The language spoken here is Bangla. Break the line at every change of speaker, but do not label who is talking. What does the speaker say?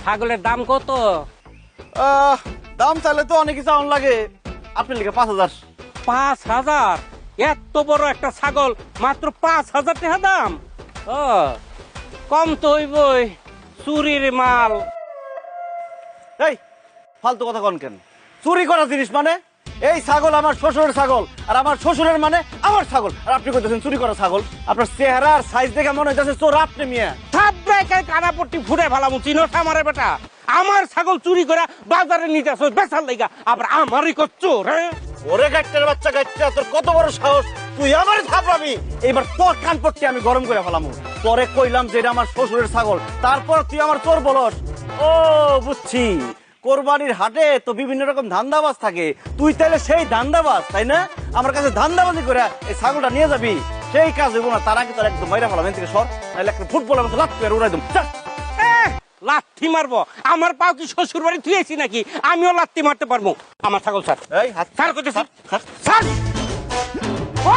ছাগলের দাম কত?
দাম চাইলে তো অনেক কিছু আউন লাগে, আপনি লিখে 5,000।
5,000? এত বড় একটা ছাগল মাত্র 5,000 টাকা দাম? ও কম তো হইবই, চুরির মাল।
এই ফালতু কথা কন কেন? চুরি করা জিনিস মানে? এই ছাগল আমার শ্বশুরের ছাগল, আর আমার শ্বশুরের মানে আমার ছাগল, আর আপনি কইতেছেন চুরি করা ছাগল? আপনার চেহারা আর সাইজ দেখে মনে হইতেছে চোর আপনি মিয়া।
থাপড়ায় কানাপট্টি ফুটে ফেলামু, চিনোস আমারে বেটা? আমার ছাগল চুরি করে বাজারে নিতে আসো বেচার লাইগা, আবার আমারই করছো রে?
ওরে গাইটার বাচ্চা গাইটা, তোর কত বড় সাহস, তুই আমার থাপড়াবি? এইবার তোর কান পট্টি আমি গরম করে ফেলামু। তোরে কইলাম যে এটা আমার শ্বশুরের ছাগল, তারপর তুই আমার চোর বলস? ও বুঝছি, কোরবানির হাটে তো বিভিন্ন রকম ধান্দাবাজ থাকে, তুই তাহলে সেই ধান্দাবাজ, তাই না? আমার কাছে ধান্দাবাজি করে এই ছাগলটা নিয়ে যাবি, সেই কাজ হইব না। তার আগে তোর একদম মাইরা ফেলাম এখান থেকে সর, নাহলে একটা ফুটবলের মতো লাফ করে উড়াই দেব।
লাথি মারবো? আমার পাও কি শ্বশুর বাড়ি থুয়েছি নাকি? আমিও লাথি মারতে পারবো। আমার ছাগল স্যার,
এই হাত
স্যার করতেছি
হাত।
স্যার। ও